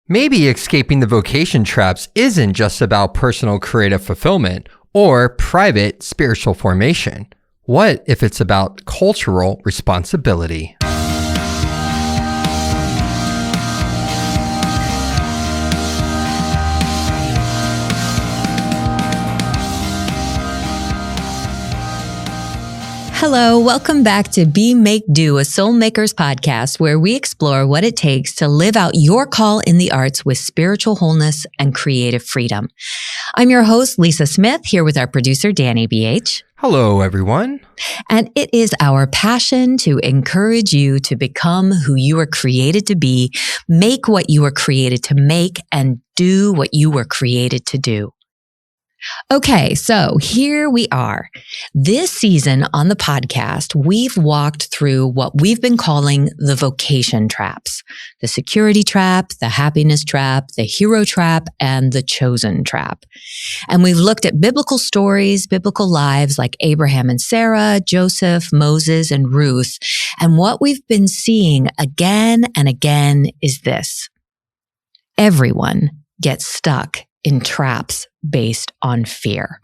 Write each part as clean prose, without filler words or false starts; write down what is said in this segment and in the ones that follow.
Maybe escaping the vocation traps isn't just about personal creative fulfillment or private spiritual formation. What if it's about cultural responsibility? Hello, welcome back to Be Make Do, a Soul Makers podcast, where we explore what it takes to live out your call in the arts with spiritual wholeness and creative freedom. I'm your host, Lisa Smith, here with our producer, Danny BH. Hello, everyone. And it is our passion to encourage you to become who you were created to be, make what you were created to make, and do what you were created to do. Okay, so here we are. This season on the podcast, we've walked through what we've been calling the vocation traps: the security trap, the happiness trap, the hero trap, and the chosen trap. And we've looked at biblical stories, biblical lives like Abraham and Sarah, Joseph, Moses, and Ruth. And what we've been seeing again and again is this: everyone gets stuck in traps based on fear.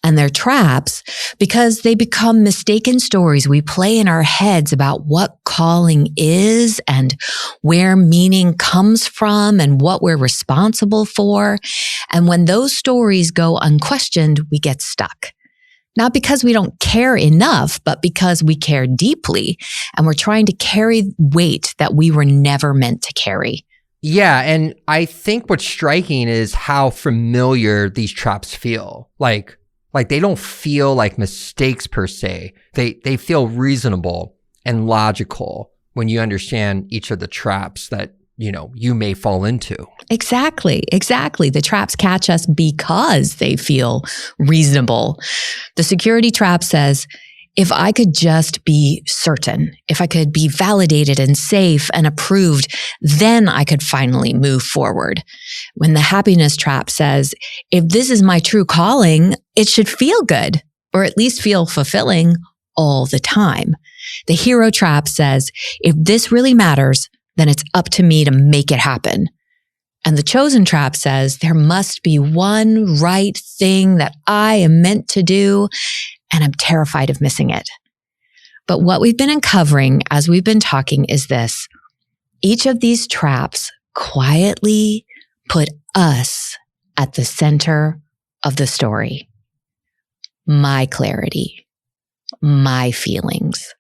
And they're traps because they become mistaken stories we play in our heads about what calling is and where meaning comes from and what we're responsible for. And when those stories go unquestioned, we get stuck. Not because we don't care enough, but because we care deeply and we're trying to carry weight that we were never meant to carry. Yeah, and I think what's striking is how familiar these traps feel. Like they don't feel like mistakes per se. They feel reasonable and logical when you understand each of the traps that, you may fall into. Exactly. The traps catch us because they feel reasonable. The security trap says, if I could just be certain, if I could be validated and safe and approved, then I could finally move forward. When the happiness trap says, if this is my true calling, it should feel good, or at least feel fulfilling all the time. The hero trap says, if this really matters, then it's up to me to make it happen. And the chosen trap says, there must be one right thing that I am meant to do, and I'm terrified of missing it. But what we've been uncovering as we've been talking is this: each of these traps quietly put us at the center of the story. My clarity, my feelings,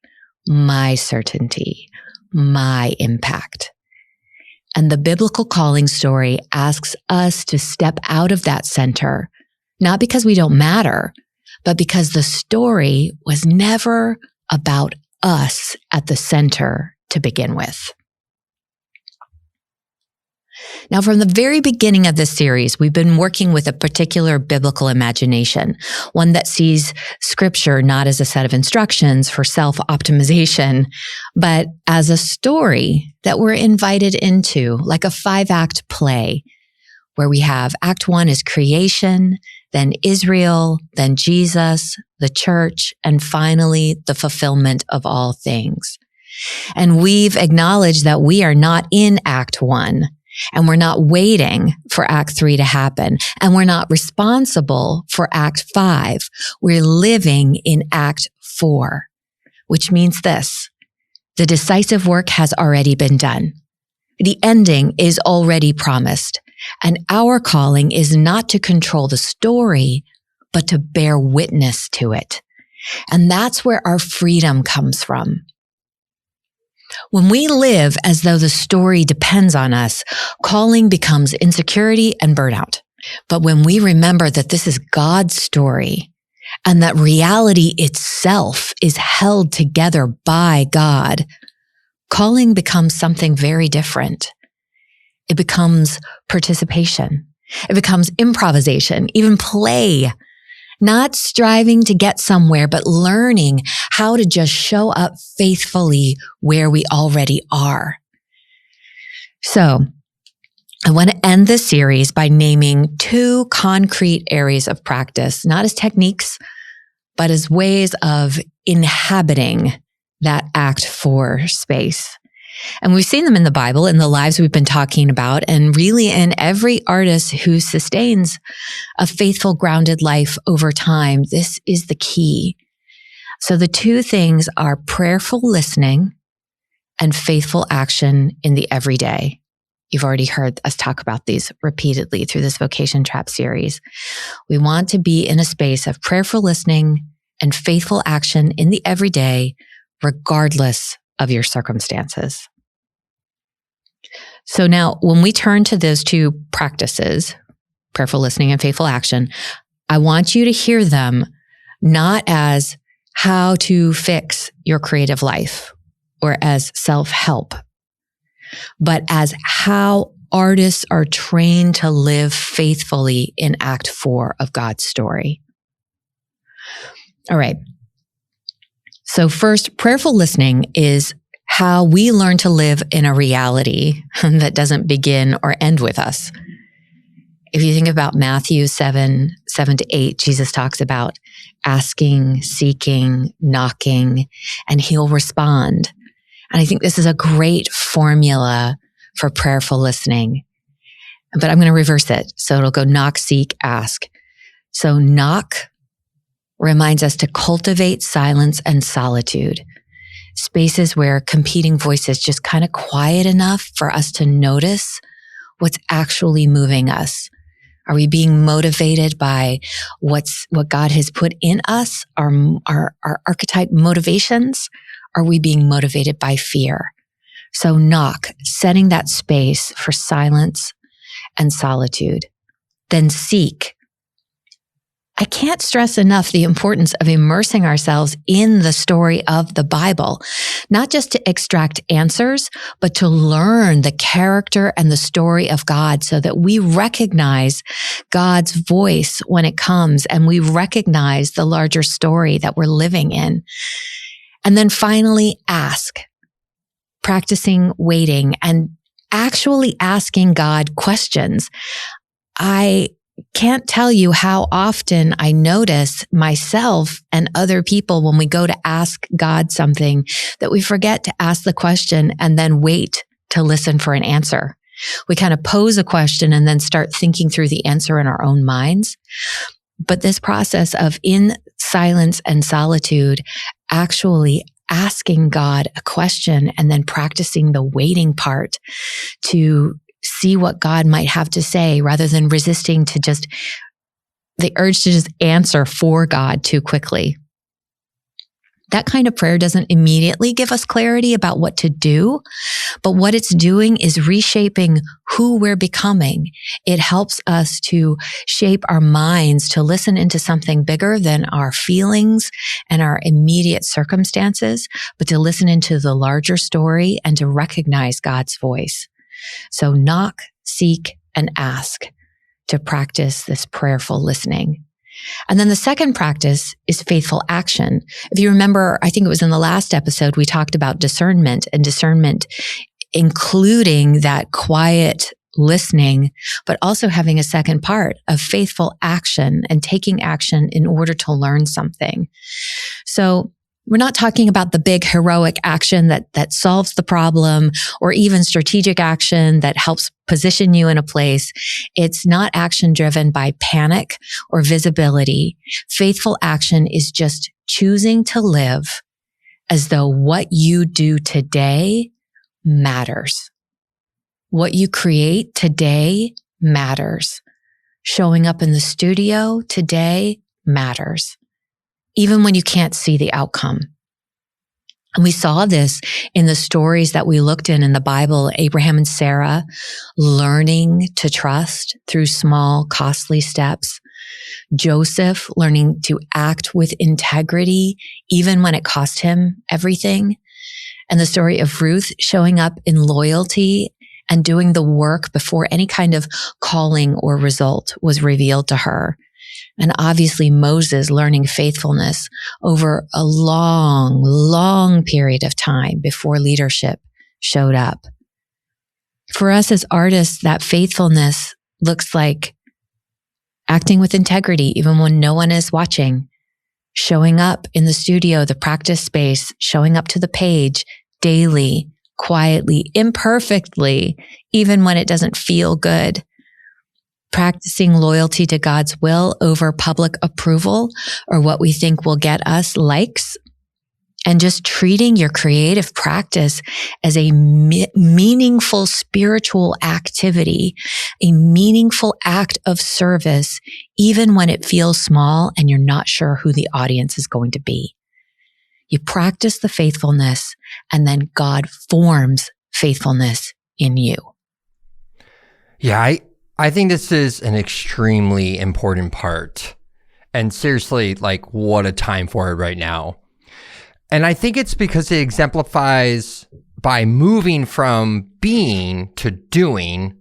my certainty, my impact. And the biblical calling story asks us to step out of that center, not because we don't matter, but because the story was never about us at the center to begin with. Now, from the very beginning of this series, we've been working with a particular biblical imagination, one that sees scripture not as a set of instructions for self-optimization, but as a story that we're invited into, like a 5-act play, where we have Act 1 is creation, then Israel, then Jesus, the church, and finally the fulfillment of all things. And we've acknowledged that we are not in Act 1, and we're not waiting for Act 3 to happen, and we're not responsible for Act 5. We're living in Act 4, which means this: the decisive work has already been done. The ending is already promised. And our calling is not to control the story, but to bear witness to it. And that's where our freedom comes from. When we live as though the story depends on us, calling becomes insecurity and burnout. But when we remember that this is God's story and that reality itself is held together by God, calling becomes something very different. It becomes participation. It becomes improvisation, even play. Not striving to get somewhere, but learning how to just show up faithfully where we already are. So, I want to end this series by naming 2 concrete areas of practice, not as techniques, but as ways of inhabiting that Act 4 space. And we've seen them in the Bible, in the lives we've been talking about, and really in every artist who sustains a faithful, grounded life over time. This is the key. So the two things are prayerful listening and faithful action in the everyday. You've already heard us talk about these repeatedly through this Vocation Traps series. We want to be in a space of prayerful listening and faithful action in the everyday, regardless of your circumstances. So now, when we turn to those two practices, prayerful listening and faithful action, I want you to hear them not as how to fix your creative life or as self-help, but as how artists are trained to live faithfully in Act 4 of God's story. All right. So first, prayerful listening is how we learn to live in a reality that doesn't begin or end with us. If you think about Matthew 7:7-8, Jesus talks about asking, seeking, knocking, and he'll respond. And I think this is a great formula for prayerful listening. But I'm going to reverse it. So it'll go knock, seek, ask. So knock reminds us to cultivate silence and solitude, spaces where competing voices just kind of quiet enough for us to notice what's actually moving us. Are we being motivated by what God has put in us, our archetype motivations? Are we being motivated by fear? So knock, setting that space for silence and solitude. Then seek. I can't stress enough the importance of immersing ourselves in the story of the Bible, not just to extract answers, but to learn the character and the story of God so that we recognize God's voice when it comes and we recognize the larger story that we're living in. And then finally, ask, practicing waiting and actually asking God questions. I can't tell you how often I notice myself and other people when we go to ask God something that we forget to ask the question and then wait to listen for an answer. We kind of pose a question and then start thinking through the answer in our own minds. But this process of in silence and solitude, actually asking God a question and then practicing the waiting part to see what God might have to say rather than resisting to just the urge to just answer for God too quickly. That kind of prayer doesn't immediately give us clarity about what to do, but what it's doing is reshaping who we're becoming. It helps us to shape our minds to listen into something bigger than our feelings and our immediate circumstances, but to listen into the larger story and to recognize God's voice. So knock, seek, and ask to practice this prayerful listening. And then the second practice is faithful action. If you remember, I think it was in the last episode, we talked about discernment and discernment, including that quiet listening, but also having a second part of faithful action and taking action in order to learn something. So we're not talking about the big heroic action that solves the problem or even strategic action that helps position you in a place. It's not action driven by panic or visibility. Faithful action is just choosing to live as though what you do today matters. What you create today matters. Showing up in the studio today matters, even when you can't see the outcome. And we saw this in the stories that we looked in the Bible, Abraham and Sarah learning to trust through small, costly steps. Joseph learning to act with integrity, even when it cost him everything. And the story of Ruth showing up in loyalty and doing the work before any kind of calling or result was revealed to her. And obviously Moses learning faithfulness over a long, long period of time before leadership showed up. For us as artists, that faithfulness looks like acting with integrity, even when no one is watching, showing up in the studio, the practice space, showing up to the page daily, quietly, imperfectly, even when it doesn't feel good. Practicing loyalty to God's will over public approval or what we think will get us likes. And just treating your creative practice as a meaningful spiritual activity, a meaningful act of service, even when it feels small and you're not sure who the audience is going to be. You practice the faithfulness, and then God forms faithfulness in you. Yeah, I think this is an extremely important part. And seriously, like, what a time for it right now. And I think it's because it exemplifies by moving from being to doing,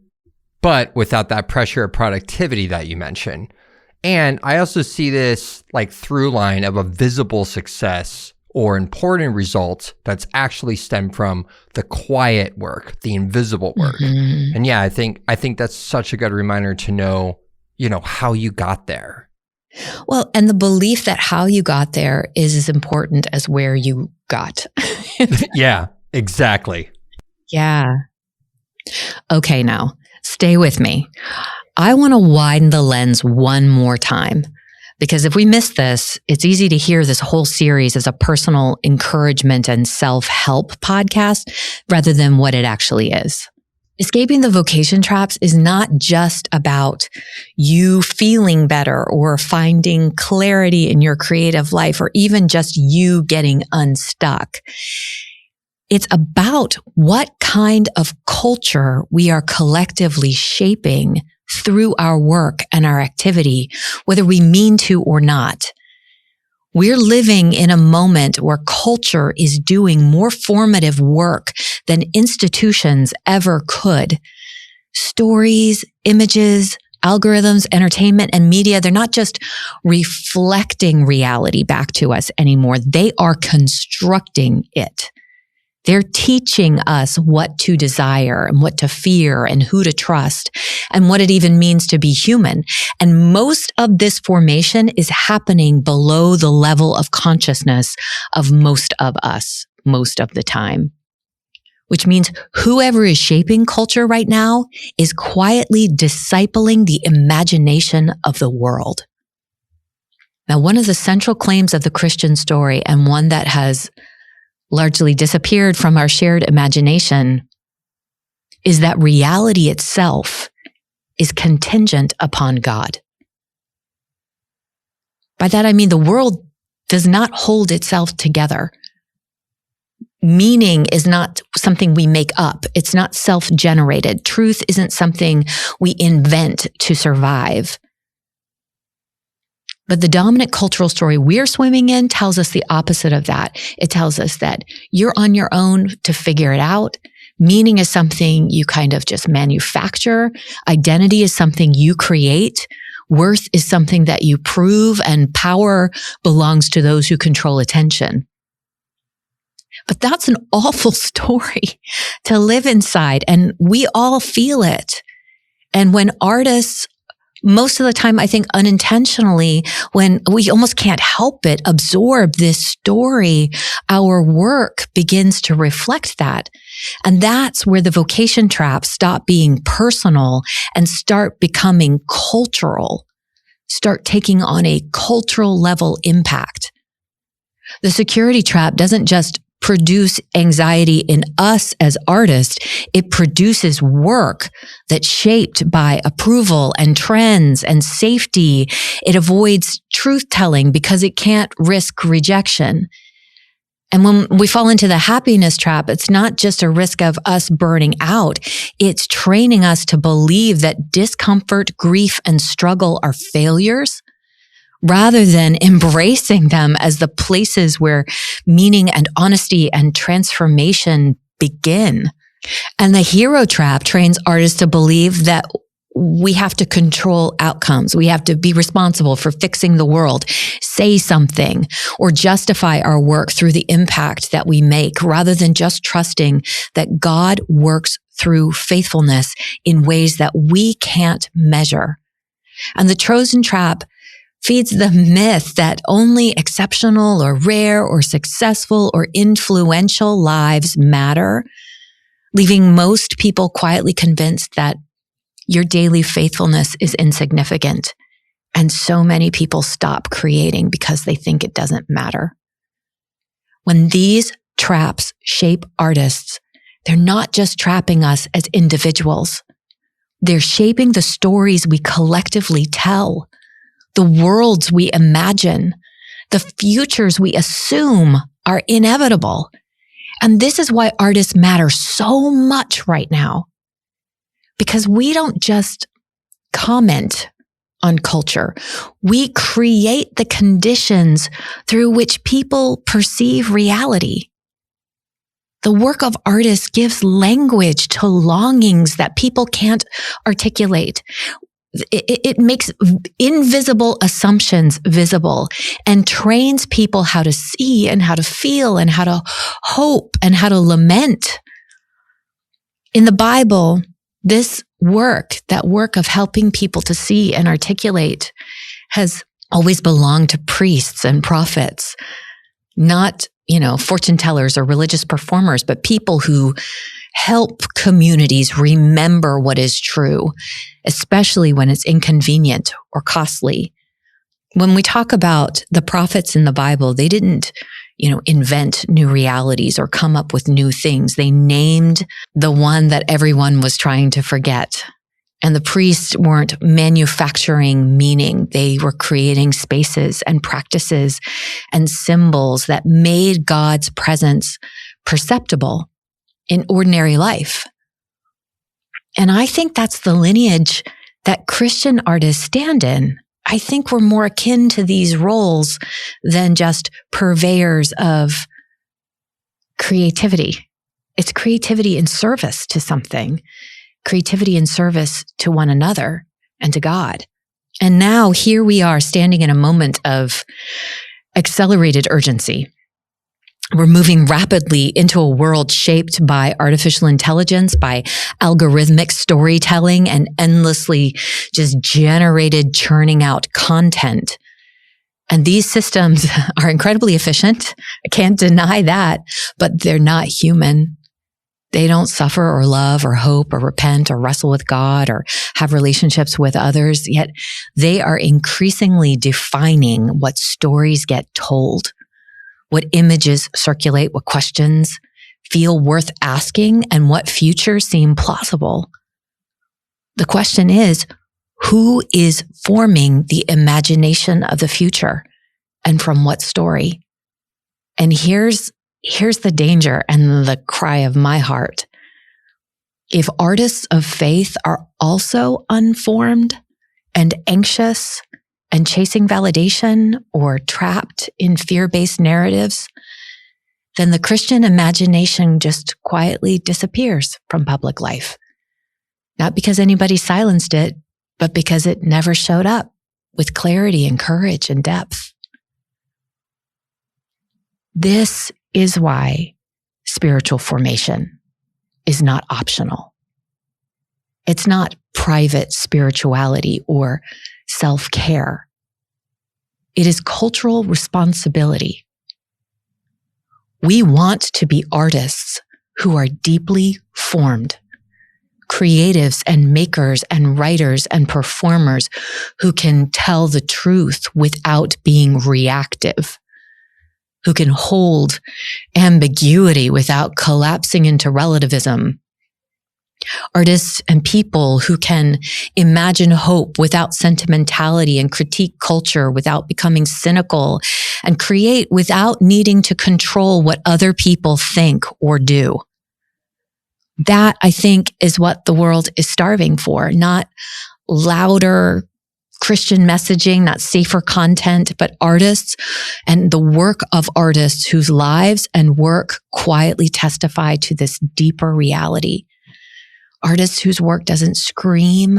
but without that pressure of productivity that you mentioned. And I also see this like through line of a visible success or important result that's actually stemmed from the quiet work, the invisible work. Mm-hmm. And yeah, I think that's such a good reminder to know, how you got there. Well, and the belief that how you got there is as important as where you got. Yeah, exactly. Yeah. Okay, now stay with me. I want to widen the lens one more time, because if we miss this, it's easy to hear this whole series as a personal encouragement and self-help podcast rather than what it actually is. Escaping the vocation traps is not just about you feeling better or finding clarity in your creative life or even just you getting unstuck. It's about what kind of culture we are collectively shaping through our work and our activity, whether we mean to or not. We're living in a moment where culture is doing more formative work than institutions ever could. Stories, images, algorithms, entertainment, and media, they're not just reflecting reality back to us anymore. They are constructing it. They're teaching us what to desire and what to fear and who to trust and what it even means to be human. And most of this formation is happening below the level of consciousness of most of us, most of the time. Which means whoever is shaping culture right now is quietly discipling the imagination of the world. Now, one of the central claims of the Christian story, and one that has largely disappeared from our shared imagination, is that reality itself is contingent upon God. By that, I mean the world does not hold itself together. Meaning is not something we make up. It's not self-generated. Truth isn't something we invent to survive. But the dominant cultural story we're swimming in tells us the opposite of that. It tells us that you're on your own to figure it out. Meaning is something you kind of just manufacture. Identity is something you create. Worth is something that you prove, and power belongs to those who control attention. But that's an awful story to live inside, and we all feel it. And when artists, most of the time, I think unintentionally, when we almost can't help it, absorb this story, our work begins to reflect that. And that's where the vocation traps stop being personal and start becoming cultural, start taking on a cultural level impact. The security trap doesn't just produce anxiety in us as artists. It produces work that's shaped by approval and trends and safety. It avoids truth-telling because it can't risk rejection. And when we fall into the happiness trap, it's not just a risk of us burning out. It's training us to believe that discomfort, grief, and struggle are failures, rather than embracing them as the places where meaning and honesty and transformation begin. And the hero trap trains artists to believe that we have to control outcomes. We have to be responsible for fixing the world, say something, or justify our work through the impact that we make, rather than just trusting that God works through faithfulness in ways that we can't measure. And the Trojan trap feeds the myth that only exceptional or rare or successful or influential lives matter, leaving most people quietly convinced that your daily faithfulness is insignificant. And so many people stop creating because they think it doesn't matter. When these traps shape artists, they're not just trapping us as individuals. They're shaping the stories we collectively tell, the worlds we imagine, the futures we assume are inevitable. And this is why artists matter so much right now. Because we don't just comment on culture. We create the conditions through which people perceive reality. The work of artists gives language to longings that people can't articulate. It makes invisible assumptions visible and trains people how to see and how to feel and how to hope and how to lament. In the Bible, this work, that work of helping people to see and articulate, has always belonged to priests and prophets, not, fortune tellers or religious performers, but people who help communities remember what is true, especially when it's inconvenient or costly. When we talk about the prophets in the Bible, they didn't, invent new realities or come up with new things. They named the one that everyone was trying to forget. And the priests weren't manufacturing meaning. They were creating spaces and practices and symbols that made God's presence perceptible in ordinary life. And I think that's the lineage that Christian artists stand in. I think we're more akin to these roles than just purveyors of creativity. It's creativity in service to something, creativity in service to one another and to God. And now here we are standing in a moment of accelerated urgency. We're moving rapidly into a world shaped by artificial intelligence, by algorithmic storytelling, and endlessly just generated, churning out content. And these systems are incredibly efficient. I can't deny that, but they're not human. They don't suffer or love or hope or repent or wrestle with God or have relationships with others, yet they are increasingly defining what stories get told, what images circulate, what questions feel worth asking, and what futures seem plausible. The question is, who is forming the imagination of the future, and from what story? And here's the danger and the cry of my heart. If artists of faith are also unformed and anxious and chasing validation or trapped in fear-based narratives, then the Christian imagination just quietly disappears from public life. Not because anybody silenced it, but because it never showed up with clarity and courage and depth. This is why spiritual formation is not optional. It's not private spirituality or self-care. It is cultural responsibility. We want to be artists who are deeply formed, creatives and makers and writers and performers who can tell the truth without being reactive, who can hold ambiguity without collapsing into relativism. Artists and people who can imagine hope without sentimentality and critique culture without becoming cynical, and create without needing to control what other people think or do. That, I think, is what the world is starving for. Not louder Christian messaging, not safer content, but artists and the work of artists whose lives and work quietly testify to this deeper reality. Artists whose work doesn't scream,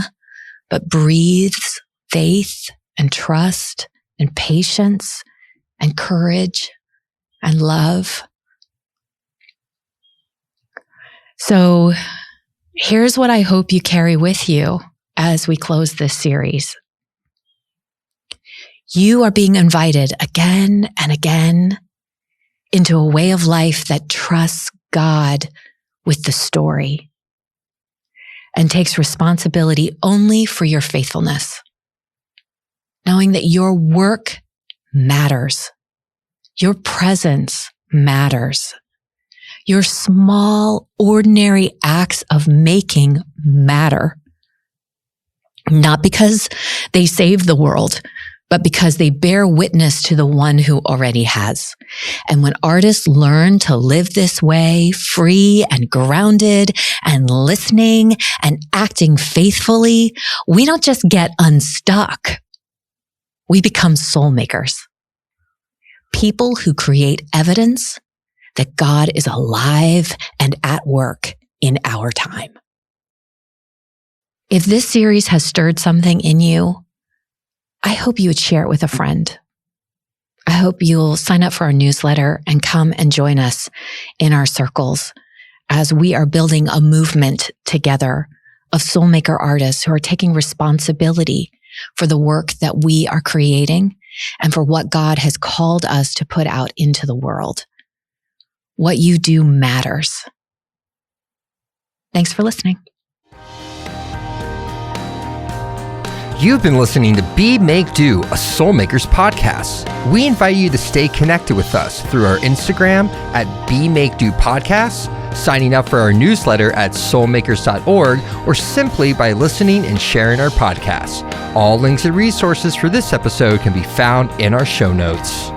but breathes faith and trust and patience and courage and love. So here's what I hope you carry with you as we close this series. You are being invited again and again into a way of life that trusts God with the story and takes responsibility only for your faithfulness, knowing that your work matters, your presence matters, your small, ordinary acts of making matter, not because they save the world, but because they bear witness to the one who already has. And when artists learn to live this way, free and grounded and listening and acting faithfully, we don't just get unstuck. We become soul makers. People who create evidence that God is alive and at work in our time. If this series has stirred something in you, I hope you would share it with a friend. I hope you'll sign up for our newsletter and come and join us in our circles as we are building a movement together of soulmaker artists who are taking responsibility for the work that we are creating and for what God has called us to put out into the world. What you do matters. Thanks for listening. You've been listening to Be Make Do, a Soulmakers podcast. We invite you to stay connected with us through our Instagram at Be Make Do Podcasts, signing up for our newsletter at soulmakers.org, or simply by listening and sharing our podcast. All links and resources for this episode can be found in our show notes.